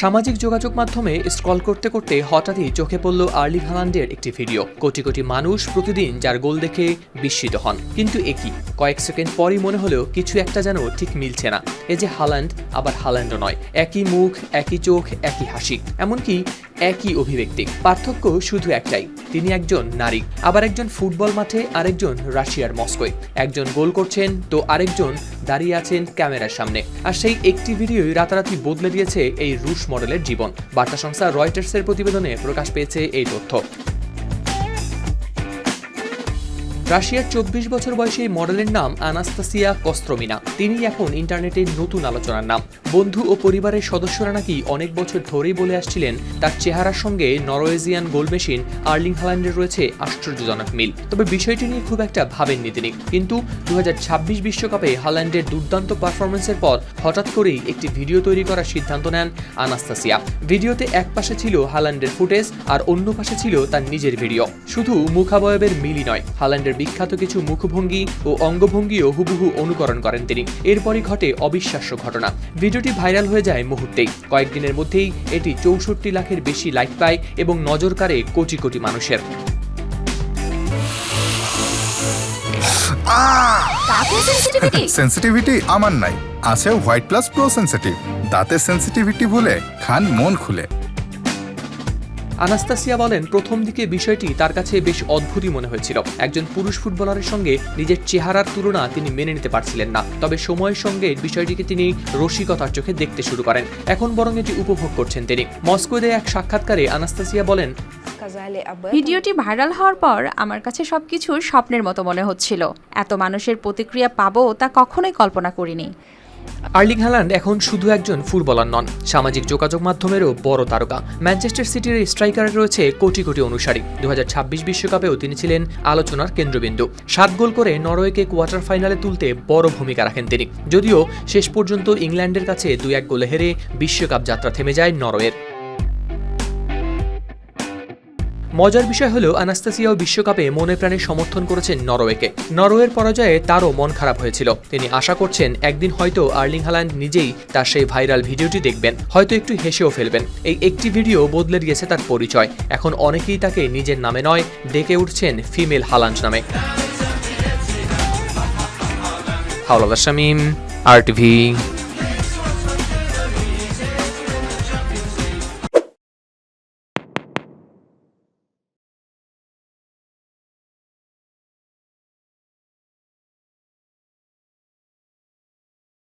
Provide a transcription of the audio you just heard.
সামাজিক যোগাযোগ মাধ্যমে স্ক্রল করতে করতে হঠাৎই চোখে পড়ল আর্লিং হালান্ডের একটি ভিডিও। কোটি কোটি মানুষ প্রতিদিন যার গোল দেখে বিস্মিত হন, কিন্তু একই কয়েক সেকেন্ড পরই মনে হলো কিছু একটা যেন ঠিক মিলছে না। এই যে হালান্ড, আবার হালান্ডও নয়, একই মুখ, একই চোখ, একই হাসি, এমনকি একই অভিব্যক্তি। পার্থক্য শুধু একটাই, তিনি একজন নারী। আবার একজন ফুটবল মাঠে, আরেকজন রাশিয়ার মস্কোয়। একজন গোল করছেন তো আরেকজন দাঁড়িয়ে আছেন ক্যামেরার সামনে। আর সেই একটি ভিডিওই রাতারাতি বদলে দিয়েছে এই রুশ মডেলের জীবন। বার্তা সংস্থা রয়টার্সের প্রতিবেদনে প্রকাশ পেয়েছে এই তথ্য। রাশিয়ার 24 বছর বয়সী মডেলের নাম আনাস্তাসিয়া কস্ত্রোমিনা। তিনি এখন ইন্টারনেটের নতুন আলোচনার নাম। বন্ধু ও পরিবারের সদস্যরা নাকি অনেক বছর ধরেই বলে আসছিলেন তার চেহারার সঙ্গে নরওয়েজিয়ান গোল মেশিন আর্লিং হালান্ডের রয়েছে আশ্চর্যজনক মিল। তবে বিষয়টি নিয়ে খুব একটা ভাবেননি তিনি। কিন্তু 2026 বিশ্বকাপে হালান্ডের দুর্দান্ত পারফরমেন্সের পর হঠাৎ করেই একটি ভিডিও তৈরি করার সিদ্ধান্ত নেন আনাস্তাসিয়া। ভিডিওতে এক পাশে ছিল হালান্ডের ফুটেজ আর অন্য পাশে ছিল তার নিজের ভিডিও। শুধু মুখাবয়বের মিলই নয়, হালান্ডের বিখ্যাত কিছু মুখভঙ্গি ও অঙ্গভঙ্গিও হুবহু অনুকরণ করেন তিনি। এরপরই ঘটে অবিশ্বাস্য ঘটনা। ভিডিওটি ভাইরাল হয়ে যায় মুহূর্তেই। কয়েকদিনের মধ্যেই এটি 64 লাখের বেশি লাইক পায় এবং নজর কাড়ে কোটি কোটি মানুষের। সেন্সিটিভিটি আমার নাই, আছে হোয়াইট প্লাস প্রো সেন্সিটিভ। দাঁতের সেন্সিটিভিটি ভুলে খান মন খুলে। আনাস্তাসিয়া বলেন, প্রথম দিকে বিষয়টি তার কাছে বেশ অদ্ভুতই মনে হয়েছিল। একজন পুরুষ ফুটবলারের সঙ্গে নিজের চেহারার তুলনা তিনি মেনে নিতে পারছিলেন না। তবে সময়ের সঙ্গে বিষয়টিকে তিনি রসিকতার চোখে দেখতে শুরু করেন। এখন বরং এটি উপভোগ করছেন তিনি। মস্কোতে এক সাক্ষাৎকারে আনাস্তাসিয়া বলেন, ভিডিওটি ভাইরাল হওয়ার পর আমার কাছে সবকিছু স্বপ্নের মতো মনে হচ্ছিল। এত মানুষের প্রতিক্রিয়া পাবো তা কখনোই কল্পনা করিনি। আর্লিং হালান্ড এখন শুধু একজন ফুটবলার নন, সামাজিক যোগাযোগ মাধ্যমেরও বড় তারকা। ম্যানচেস্টার সিটির স্ট্রাইকারে রয়েছে কোটি কোটি অনুসারী। 2026 বিশ্বকাপেও তিনি ছিলেন আলোচনার কেন্দ্রবিন্দু। 7 গোল করে নরওয়েকে কোয়ার্টার ফাইনালে তুলতে বড় ভূমিকা রাখেন তিনি। যদিও শেষ পর্যন্ত ইংল্যান্ডের কাছে 2-1 গোলে হেরে বিশ্বকাপ যাত্রা থেমে যায় নরওয়ের। মজার বিষয় হলো, আনাস্তাসিয়াও বিশ্বকাপে মনে প্রাণে সমর্থন করেছেন নরওয়েকে। নরওয়ের পরাজয়ে তারও মন খারাপ হয়েছিল। তিনি আশা করছেন একদিন হয়তো আর্লিং হালান্ড নিজেই তার সেই ভাইরাল ভিডিওটি দেখবেন, হয়তো একটু হেসেও ফেলবেন। এই একটি ভিডিও বদলে দিয়েছে তার পরিচয়। এখন অনেকেই তাকে নিজের নামে নয়, ডেকে উঠছেন ফিমেল হালান্ড নামে। হাওলাদার শামীম, RTV।